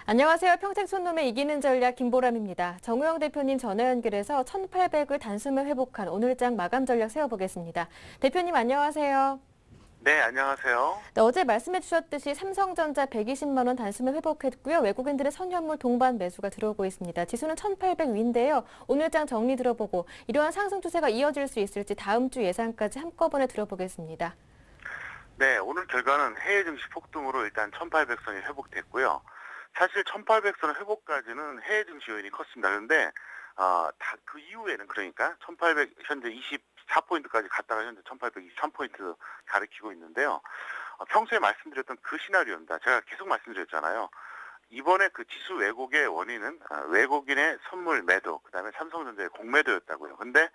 안녕하세요. 평생 손놈의 이기는 전략 김보람입니다. 정우영 대표님 전화 연결해서 1,800을 단숨에 회복한 오늘장 마감 전략 세워보겠습니다. 대표님 안녕하세요. 네, 안녕하세요. 네, 어제 말씀해 주셨듯이 삼성전자 120만 원 단숨에 회복했고요. 외국인들의 선현물 동반 매수가 들어오고 있습니다. 지수는 1,800 위인데요. 오늘장 정리 들어보고 이러한 상승 추세가 이어질 수 있을지 다음 주 예상까지 한꺼번에 들어보겠습니다. 네, 오늘 결과는 해외 증시 폭등으로 일단 1,800선이 회복됐고요. 사실 1,800선 회복까지는 해외 증시 요인이 컸습니다. 그런데 다 그 이후에는 그러니까 1,800 현재 24포인트까지 갔다가 현재 1,823포인트 가리키고 있는데요. 평소에 말씀드렸던 그 시나리오입니다. 제가 계속 말씀드렸잖아요. 이번에 그 지수 왜곡의 원인은 외국인의 선물 매도, 그다음에 삼성전자의 공매도였다고요. 근데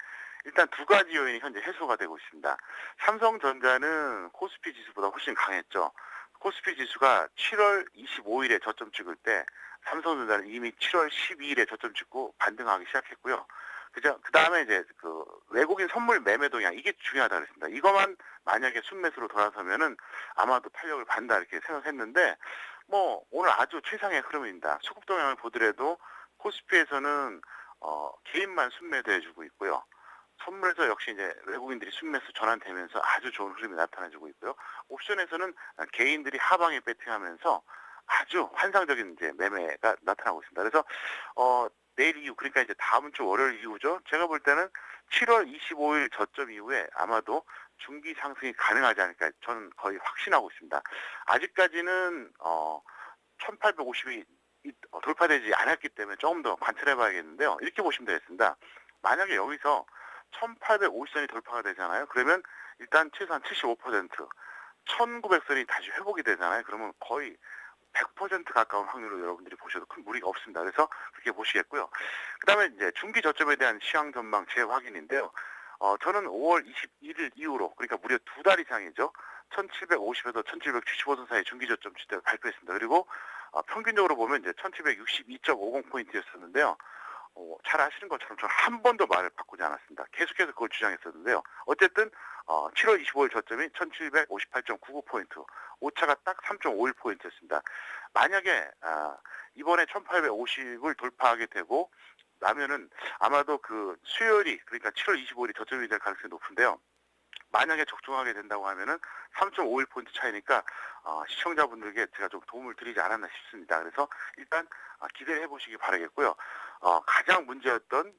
일단 두 가지 요인이 현재 해소가 되고 있습니다. 삼성전자는 코스피 지수보다 훨씬 강했죠. 코스피 지수가 7월 25일에 저점 찍을 때 삼성전자는 이미 7월 12일에 저점 찍고 반등하기 시작했고요. 그 다음에 이제 그 외국인 선물 매매 동향 이게 중요하다 그랬습니다. 이것만 만약에 순매수로 돌아서면은 아마도 탄력을 받는다 이렇게 생각했는데 뭐 오늘 아주 최상의 흐름입니다. 수급 동향을 보더라도 코스피에서는 개인만 순매도해주고 있고요. 선물에서 역시 이제 외국인들이 순매수 전환되면서 아주 좋은 흐름이 나타나주고 있고요. 옵션에서는 개인들이 하방에 배팅하면서 아주 환상적인 이제 매매가 나타나고 있습니다. 그래서 내일 이후 그러니까 이제 다음 주 월요일 이후죠. 제가 볼 때는 7월 25일 저점 이후에 아마도 중기 상승이 가능하지 않을까 저는 거의 확신하고 있습니다. 아직까지는 1850이 돌파되지 않았기 때문에 조금 더 관찰해 봐야겠는데요. 이렇게 보시면 되겠습니다. 만약에 여기서 1850선이 돌파가 되잖아요. 그러면 일단 최소한 75%, 1900선이 다시 회복이 되잖아요. 그러면 거의 100% 가까운 확률로 여러분들이 보셔도 큰 무리가 없습니다. 그래서 그렇게 보시겠고요. 그 다음에 이제 중기 저점에 대한 시황 전망 재확인인데요. 저는 5월 21일 이후로, 그러니까 무려 2달 이상이죠. 1750에서 1775선 사이 중기 저점 지대를 발표했습니다. 그리고 평균적으로 보면 이제 1762.50포인트였었는데요. 잘 아시는 것처럼 저는 한 번도 말을 바꾸지 않았습니다. 계속해서 그걸 주장했었는데요. 어쨌든 7월 25일 저점이 1758.99포인트, 오차가 딱 3.51포인트였습니다. 만약에 이번에 1850을 돌파하게 되고 나면은 아마도 그 수요일이 그러니까 7월 25일이 저점이 될 가능성이 높은데요. 만약에 적중하게 된다고 하면은 3.51포인트 차이니까 시청자분들에게 제가 좀 도움을 드리지 않았나 싶습니다. 그래서 일단 기대를 해보시기 바라겠고요. 가장 문제였던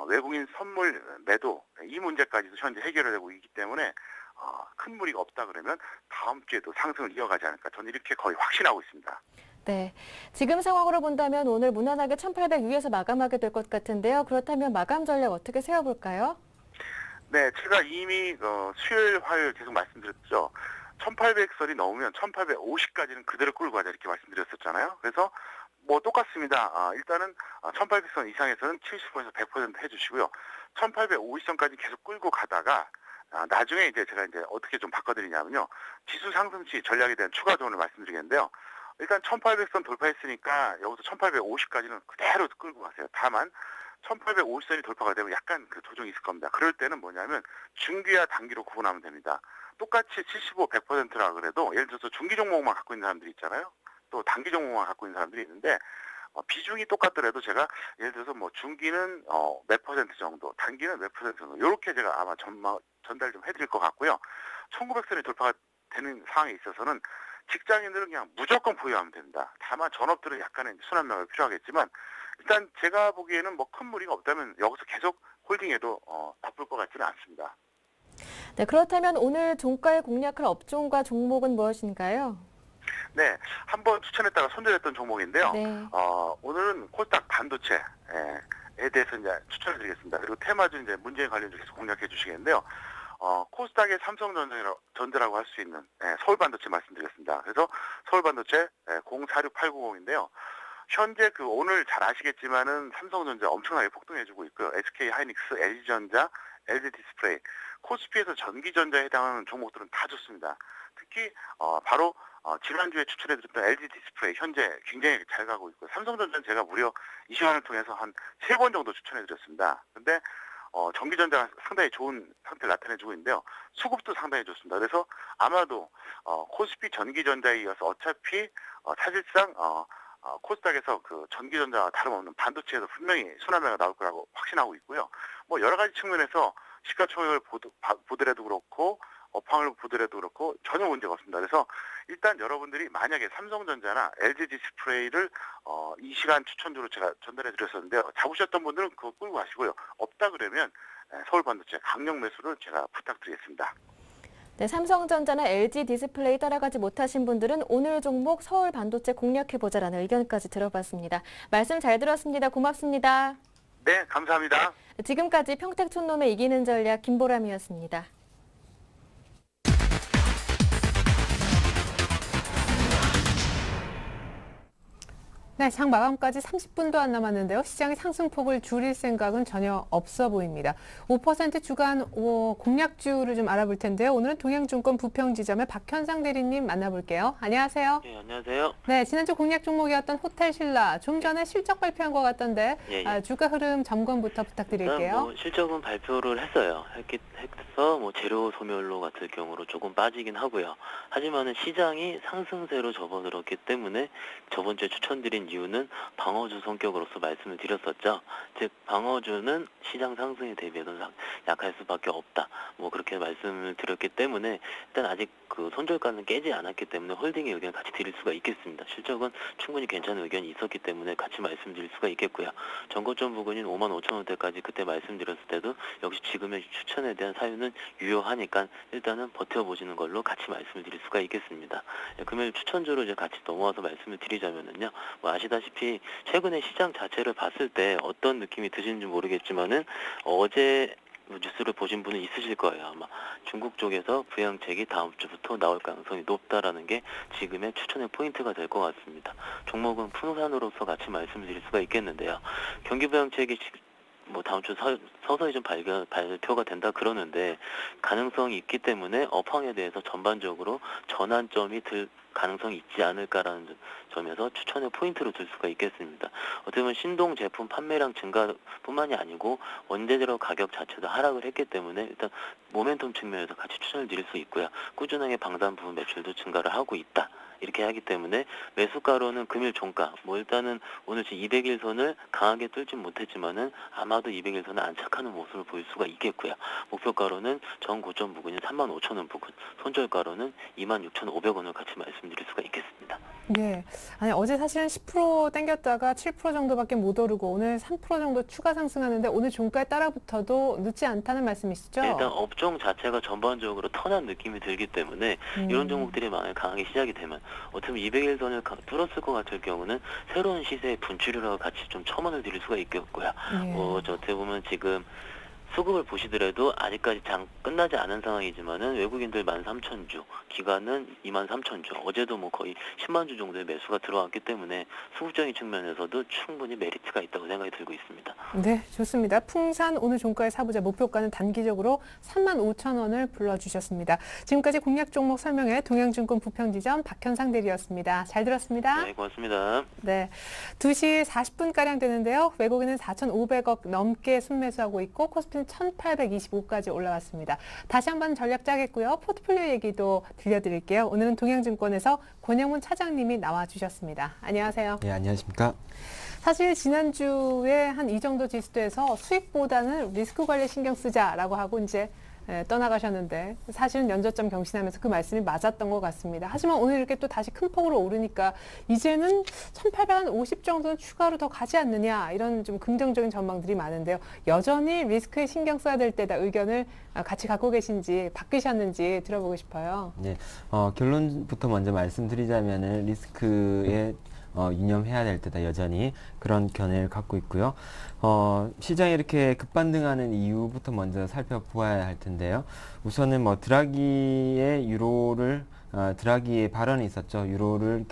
외국인 선물 매도 이 문제까지도 현재 해결되고 있기 때문에 큰 무리가 없다 그러면 다음 주에도 상승을 이어가지 않을까 저는 이렇게 거의 확신하고 있습니다. 네, 지금 상황으로 본다면 오늘 무난하게 1,800 위에서 마감하게 될 것 같은데요. 그렇다면 마감 전략 어떻게 세워볼까요? 네, 제가 이미 수요일, 화요일 계속 말씀드렸죠. 1800선이 넘으면 1850까지는 그대로 끌고 가자 이렇게 말씀드렸었잖아요. 그래서 뭐 똑같습니다. 일단은 1800선 이상에서는 70%에서 100% 해주시고요. 1850선까지 계속 끌고 가다가 나중에 이제 제가 이제 어떻게 좀 바꿔드리냐면요. 지수 상승시 전략에 대한 추가 조언을 말씀드리겠는데요. 일단 1800선 돌파했으니까 여기서 1850까지는 그대로 끌고 가세요. 다만 1850선이 돌파가 되면 약간 그 조정이 있을 겁니다. 그럴 때는 뭐냐면 중기와 단기로 구분하면 됩니다. 똑같이 75, 100%라 그래도 예를 들어서 중기 종목만 갖고 있는 사람들이 있잖아요. 또 단기 종목만 갖고 있는 사람들이 있는데 비중이 똑같더라도 제가 예를 들어서 뭐 중기는 몇 퍼센트 정도, 단기는 몇 퍼센트 정도 이렇게 제가 아마 전달 좀 해드릴 것 같고요. 1900선이 돌파가 되는 상황에 있어서는 직장인들은 그냥 무조건 보유하면 됩니다. 다만 전업들은 약간의 순환매가 필요하겠지만 일단 제가 보기에는 뭐 큰 무리가 없다면 여기서 계속 홀딩해도 나쁠 것 같지는 않습니다. 네, 그렇다면 오늘 종가에 공략할 업종과 종목은 무엇인가요? 네, 한번 추천했다가 손절했던 종목인데요. 네. 오늘은 코스닥 반도체에 대해서 이제 추천해드리겠습니다. 그리고 테마주 이제 문재인 관련주 계속 공략해 주시겠는데요. 코스닥의 삼성전자라고 할 수 있는 서울반도체 말씀드리겠습니다. 그래서 서울반도체 046890인데요. 현재 오늘 잘 아시겠지만은 삼성전자 엄청나게 폭등해주고 있고요. SK하이닉스, LG전자, LG디스플레이, 코스피에서 전기전자에 해당하는 종목들은 다 좋습니다. 특히 바로 지난주에 추천해드렸던 LG디스플레이 현재 굉장히 잘 가고 있고요. 삼성전자는 제가 무려 이 시간을 통해서 한 3번 정도 추천해드렸습니다. 근데 전기전자가 상당히 좋은 상태를 나타내주고 있는데요. 수급도 상당히 좋습니다. 그래서 아마도 코스피 전기전자에 이어서 어차피 사실상 코스닥에서 그 전기전자와 다름없는 반도체에서 분명히 순환매가 나올 거라고 확신하고 있고요. 뭐 여러 가지 측면에서 시가총액을 보더라도 그렇고 업황을 보더라도 그렇고 전혀 문제가 없습니다. 그래서 일단 여러분들이 만약에 삼성전자나 LG디스플레이를 이 시간 추천주로 제가 전달해 드렸었는데요. 잡으셨던 분들은 그거 끌고 가시고요. 없다 그러면 서울반도체 강력 매수를 제가 부탁드리겠습니다. 네, 삼성전자나 LG디스플레이 따라가지 못하신 분들은 오늘 종목 서울반도체 공략해보자라는 의견까지 들어봤습니다. 말씀 잘 들었습니다. 고맙습니다. 네, 감사합니다. 지금까지 평택촌놈의 이기는 전략 김보람이었습니다. 네, 장 마감까지 30분도 안 남았는데요. 시장의 상승폭을 줄일 생각은 전혀 없어 보입니다. 5% 주간 공략주를 좀 알아볼 텐데요. 오늘은 동양증권 부평지점의 박현상 대리님 만나볼게요. 안녕하세요. 네, 안녕하세요. 네, 지난주 공략 종목이었던 호텔신라 좀 전에 실적 발표한 것 같던데 주가 흐름 점검부터 부탁드릴게요. 일단 뭐 실적은 발표를 했어요. 해서 뭐 재료 소멸로 같은 경우로 조금 빠지긴 하고요. 하지만은 시장이 상승세로 접어들었기 때문에 저번 주에 추천드린 이유는 방어주 성격으로서 말씀을 드렸었죠. 즉 방어주는 시장 상승에 대비해서 약할 수밖에 없다. 뭐 그렇게 말씀을 드렸기 때문에 일단 아직 그 손절가는 깨지 않았기 때문에 홀딩의 의견을 같이 드릴 수가 있겠습니다. 실적은 충분히 괜찮은 의견이 있었기 때문에 같이 말씀드릴 수가 있겠고요. 전고점 부근인 55,000원대까지 그때 말씀드렸을 때도 역시 지금의 추천에 대한 사유는 유효하니까 일단은 버텨보시는 걸로 같이 말씀을 드릴 수가 있겠습니다. 금요일 추천주로 이제 같이 넘어와서 말씀을 드리자면은요. 뭐 아시다시피 최근에 시장 자체를 봤을 때 어떤 느낌이 드시는지 모르겠지만은 어제 뉴스를 보신 분은 있으실 거예요. 아마 중국 쪽에서 부양책이 다음 주부터 나올 가능성이 높다라는 게 지금의 추천의 포인트가 될 것 같습니다. 종목은 풍산으로서 같이 말씀을 드릴 수가 있겠는데요. 경기 부양책이 뭐 다음 주 서서히 좀 발표가 된다 그러는데 가능성이 있기 때문에 업황에 대해서 전반적으로 전환점이 들 가능성이 있지 않을까라는 점에서 추천의 포인트로 들 수가 있겠습니다. 어떻게 보면 신동 제품 판매량 증가뿐만이 아니고 원재료 가격 자체도 하락을 했기 때문에 일단 모멘텀 측면에서 같이 추천을 드릴 수 있고요. 꾸준하게 방산 부분 매출도 증가를 하고 있다. 이렇게 하기 때문에 매수가로는 금일 종가 뭐 일단은 오늘 지금 200일선을 강하게 뚫진 못했지만은 아마도 200일선을 안착하는 모습을 보일 수가 있겠고요. 목표가로는 전 고점 부근인 35,000원 부근, 손절가로는 26,500원을 같이 말씀드릴 수가 있겠습니다. 네, 아니 어제 사실은 10% 땡겼다가 7% 정도밖에 못 오르고 오늘 3% 정도 추가 상승하는데 오늘 종가에 따라붙어도 늦지 않다는 말씀이시죠? 일단 업종 자체가 전반적으로 턴한 느낌이 들기 때문에 이런 종목들이 만약에 강하게 시작이 되면 어떻게 보면 200일선을 뚫었을 것 같을 경우는 새로운 시세의 분출이라고 같이 좀 첨언을 드릴 수가 있겠고요. 어떻게 보면 지금 수급을 보시더라도 아직까지 장 끝나지 않은 상황이지만은 외국인들 13,000주, 기관은 23,000주, 어제도 뭐 거의 10만 주 정도의 매수가 들어왔기 때문에 수급적인 측면에서도 충분히 메리트가 있다고 생각이 들고 있습니다. 네, 좋습니다. 풍산 오늘 종가의 사부자 목표가는 단기적으로 35,000원을 불러주셨습니다. 지금까지 공략 종목 설명회 동양증권 부평지점 박현상 대리였습니다. 잘 들었습니다. 네, 고맙습니다. 네, 2시 40분가량 되는데요. 외국인은 4,500억 넘게 순매수하고 있고 코스피는 1,825까지 올라왔습니다. 다시 한번 전략 짜겠고요. 포트폴리오 얘기도 들려드릴게요. 오늘은 동양증권에서 권영문 차장님이 나와주셨습니다. 안녕하세요. 네, 안녕하십니까. 사실 지난주에 한 이 정도 지수대에서 수익보다는 리스크 관리에 신경 쓰자라고 하고 이제 떠나가셨는데 사실은 연저점 경신하면서 그 말씀이 맞았던 것 같습니다. 하지만 오늘 이렇게 또 다시 큰 폭으로 오르니까 이제는 1,850 정도는 추가로 더 가지 않느냐 이런 좀 긍정적인 전망들이 많은데요. 여전히 리스크에 신경 써야 될 때다 의견을 같이 갖고 계신지 바뀌셨는지 들어보고 싶어요. 네, 결론부터 먼저 말씀드리자면은 리스크에 유념해야 될 때다 여전히 그런 견해를 갖고 있고요. 시장이 이렇게 급반등하는 이유부터 먼저 살펴보아야 할 텐데요. 우선은 뭐 드라기의 드라기의 발언이 있었죠. 유로를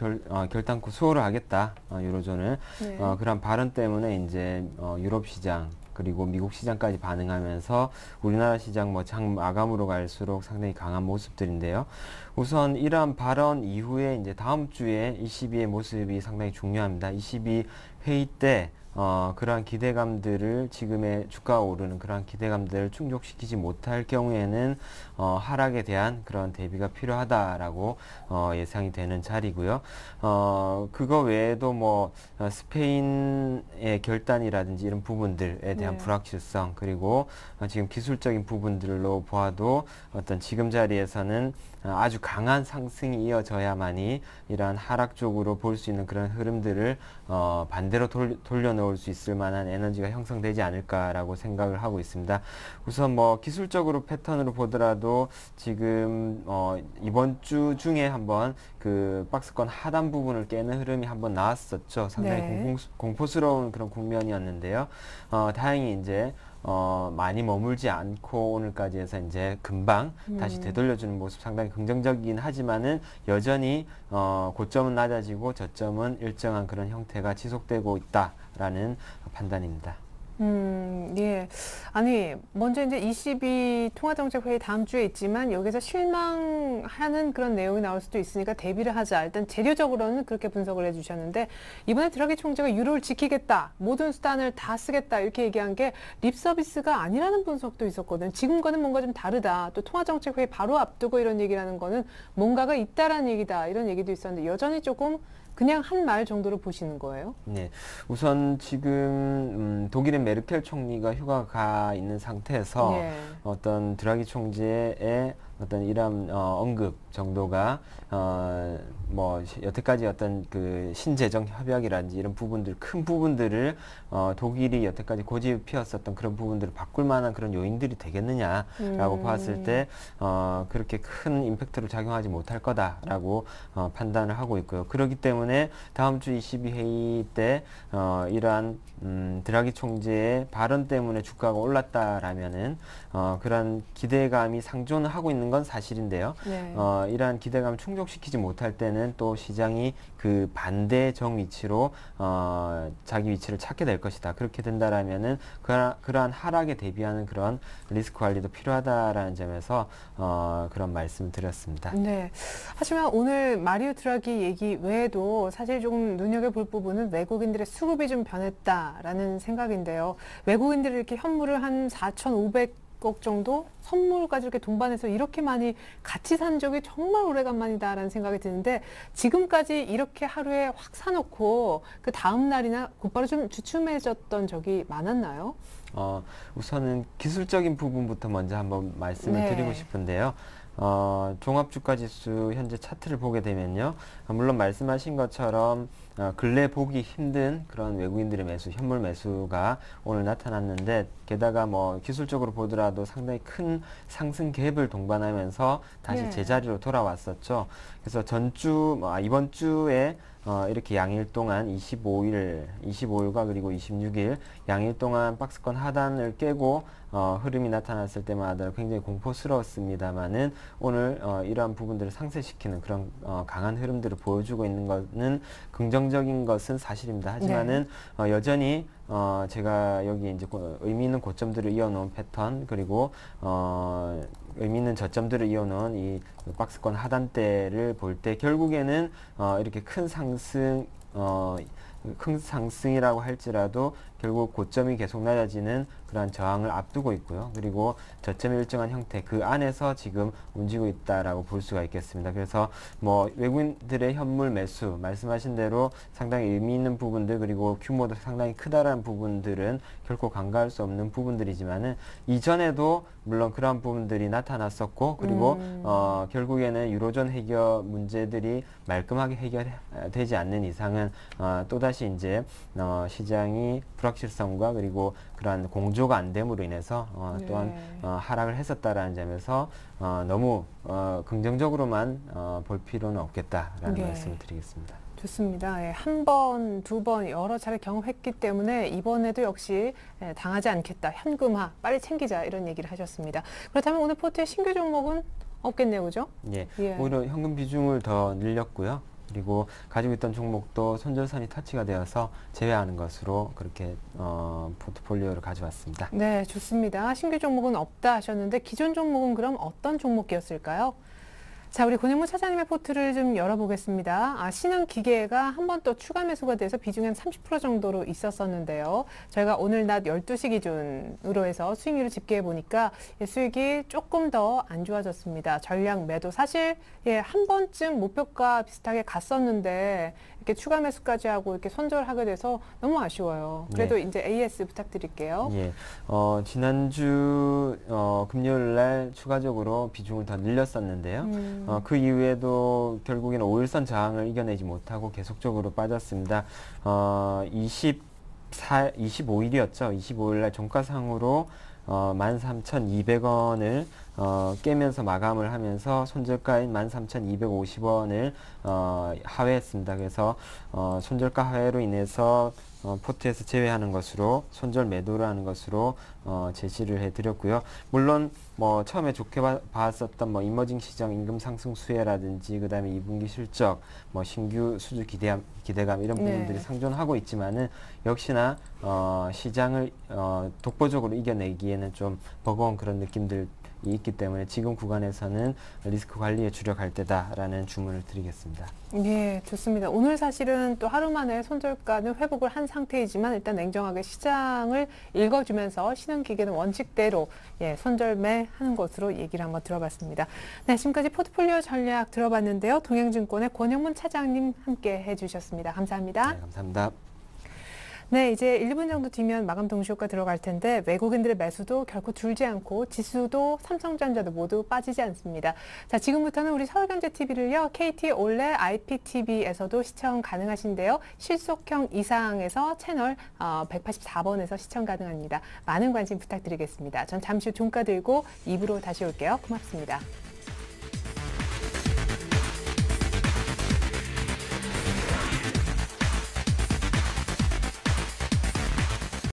결단코 수호를 하겠다. 유로존을. 네. 그런 발언 때문에 이제 유럽 시장 그리고 미국 시장까지 반응하면서 우리나라 시장 뭐 장 마감으로 갈수록 상당히 강한 모습들인데요. 우선 이러한 발언 이후에 이제 다음 주에 ECB의 모습이 상당히 중요합니다. ECB 회의 때 그러한 기대감들을 지금의 주가가 오르는 그러한 기대감들을 충족시키지 못할 경우에는 하락에 대한 그런 대비가 필요하다라고 예상이 되는 자리고요. 그거 외에도 뭐 스페인의 결단이라든지 이런 부분들에 대한 네. 불확실성 그리고 지금 기술적인 부분들로 보아도 어떤 지금 자리에서는 아주 강한 상승이 이어져야만이 이러한 하락 쪽으로 볼 수 있는 그런 흐름들을 반대로 돌려놓을 수 있을 만한 에너지가 형성되지 않을까라고 생각을 하고 있습니다. 우선 뭐 기술적으로 패턴으로 보더라도 지금 이번 주 중에 한번 그 박스권 하단 부분을 깨는 흐름이 한번 나왔었죠. 상당히 네. 공포스러운 그런 국면이었는데요. 다행히 이제 많이 머물지 않고 오늘까지 해서 이제 금방 다시 되돌려주는 모습 상당히 긍정적이긴 하지만은 여전히 고점은 낮아지고 저점은 일정한 그런 형태가 지속되고 있다라는 판단입니다. 예. 아니, 먼저 이제 ECB 통화정책회의 다음 주에 있지만 여기서 실망하는 그런 내용이 나올 수도 있으니까 대비를 하자. 일단 재료적으로는 그렇게 분석을 해주셨는데 이번에 드라기 총재가 유로를 지키겠다. 모든 수단을 다 쓰겠다. 이렇게 얘기한 게 립서비스가 아니라는 분석도 있었거든. 지금과는 뭔가 좀 다르다. 또 통화정책회의 바로 앞두고 이런 얘기를 하는 거는 뭔가가 있다라는 얘기다. 이런 얘기도 있었는데 여전히 조금 그냥 한 말 정도로 보시는 거예요? 네, 우선 지금 독일의 메르켈 총리가 휴가 가 있는 상태에서 예. 어떤 드라기 총재의 어떤 이런 언급 정도가 뭐 여태까지 어떤 그 신재정 협약이라든지 이런 부분들 큰 부분들을 독일이 여태까지 고집을 피웠었던 그런 부분들을 바꿀 만한 그런 요인들이 되겠느냐라고 봤을 때 그렇게 큰 임팩트를 작용하지 못할 거다라고 판단을 하고 있고요. 그렇기 때문에 다음 주 ECB 회의 때 이러한 드라기 총재의 발언 때문에 주가가 올랐다라면은 그런 기대감이 상존을 하고 있는 건 사실인데요. 네. 이러한 기대감을 충족시키지 못할 때는 또 시장이 그 반대 정 위치로 자기 위치를 찾게 될 것이다. 그렇게 된다라면은 그러한 하락에 대비하는 그런 리스크 관리도 필요하다라는 점에서 그런 말씀을 드렸습니다. 네. 하지만 오늘 마리오 드라기 얘기 외에도 사실 조금 눈여겨볼 부분은 외국인들의 수급이 좀 변했다라는 생각인데요. 외국인들이 이렇게 현물을 한 4,500억 정도 선물까지 이렇게 동반해서 이렇게 많이 같이 산 적이 정말 오래간만이다라는 생각이 드는데 지금까지 이렇게 하루에 확 사놓고 그 다음 날이나 곧바로 좀 주춤해졌던 적이 많았나요? 우선은 기술적인 부분부터 먼저 한번 말씀을 네. 드리고 싶은데요. 종합주가지수 현재 차트를 보게 되면요. 물론 말씀하신 것처럼 근래 보기 힘든 그런 외국인들의 매수, 현물 매수가 오늘 나타났는데 게다가 뭐 기술적으로 보더라도 상당히 큰 상승 갭을 동반하면서 다시 예. 제자리로 돌아왔었죠. 그래서 이번 주에 이렇게 양일 동안 25일과 그리고 26일 양일 동안 박스권 하단을 깨고 흐름이 나타났을 때마다 굉장히 공포스러웠습니다만은 오늘 이러한 부분들을 상쇄시키는 그런 강한 흐름들을 보여주고 있는 것은 긍정적인 것은 사실입니다. 하지만은 여전히 제가 여기 이제 의미 있는 고점들을 이어놓은 패턴 그리고 의미 있는 저점들을 이어놓은 이 박스권 하단대를 볼 때 결국에는 이렇게 큰 상승이라고 할지라도 결국 고점이 계속 낮아지는 그러한 저항을 앞두고 있고요. 그리고 저점의 일정한 형태 그 안에서 지금 움직이고 있다라고 볼 수가 있겠습니다. 그래서 뭐 외국인들의 현물 매수 말씀하신 대로 상당히 의미 있는 부분들 그리고 규모도 상당히 크다라는 부분들은 결코 간과할 수 없는 부분들이지만은 이전에도 물론 그러한 부분들이 나타났었고 그리고 결국에는 유로존 해결 문제들이 말끔하게 해결되지 않는 이상은 또다시 이제 시장이 불확실성과 그리고 그러한 공조가 안 됨으로 인해서 또한 하락을 했었다라는 점에서 너무 긍정적으로만 볼 필요는 없겠다라는 말씀을 드리겠습니다. 좋습니다. 예, 한 번, 두 번 여러 차례 경험했기 때문에 이번에도 역시 당하지 않겠다. 현금화 빨리 챙기자 이런 얘기를 하셨습니다. 그렇다면 오늘 포트의 신규 종목은 없겠네요, 그죠? 예, 오히려 현금 비중을 더 늘렸고요. 그리고 가지고 있던 종목도 손절선이 터치가 되어서 제외하는 것으로 그렇게 포트폴리오를 가져왔습니다. 네, 좋습니다. 신규 종목은 없다 하셨는데 기존 종목은 그럼 어떤 종목이었을까요? 자, 우리 권영무 차장님의 포트를 좀 열어보겠습니다. 신흥 기계가 한 번 또 추가 매수가 돼서 비중이 한 30% 정도로 있었었는데요. 저희가 오늘 낮 12시 기준으로 해서 수익률을 집계해 보니까 수익이 조금 더 안 좋아졌습니다. 전량 매도 사실 한 번쯤 목표가 비슷하게 갔었는데 이렇게 추가 매수까지 하고 이렇게 손절하게 돼서 너무 아쉬워요. 그래도 이제 AS 부탁드릴게요. 예, 지난주 금요일 날 추가적으로 비중을 더 늘렸었는데요. 그 이후에도 결국에는 5일선 저항을 이겨내지 못하고 계속적으로 빠졌습니다. 25일이었죠. 25일 날 종가상으로 13,200원을 깨면서 마감을 하면서 손절가인 13,250원을 하회했습니다. 그래서 손절가 하회로 인해서 포트에서 제외하는 것으로 손절 매도를 하는 것으로 제시를 해드렸고요. 물론 뭐 처음에 좋게 봤었던 뭐 이머징 시장 임금 상승 수혜라든지 그다음에 2분기 실적, 뭐 신규 수주 기대감 이런 부분들이 상존하고 있지만은 역시나 시장을 독보적으로 이겨내기에는 좀 버거운 그런 느낌들이 있기 때문에 지금 구간에서는 리스크 관리에 주력할 때다라는 주문을 드리겠습니다. 예, 좋습니다. 오늘 사실은 또 하루 만에 손절가는 회복을 한 상태이지만 일단 냉정하게 시장을 읽어주면서 신흥기계는 원칙대로 손절매 하는 것으로 얘기를 한번 들어봤습니다. 네, 지금까지 포트폴리오 전략 들어봤는데요. 동양증권의 권영문 차장님 함께 해주셨습니다. 감사합니다. 네, 감사합니다. 네, 이제 1분 정도 뒤면 마감 동시효과 들어갈 텐데 외국인들의 매수도 결코 줄지 않고 지수도 삼성전자도 모두 빠지지 않습니다. 자, 지금부터는 우리 서울경제TV를요. KT 올레 IPTV에서도 시청 가능하신데요. 실속형 이상에서 채널 184번에서 시청 가능합니다. 많은 관심 부탁드리겠습니다. 전 잠시 후 종가 들고 2부로 다시 올게요. 고맙습니다.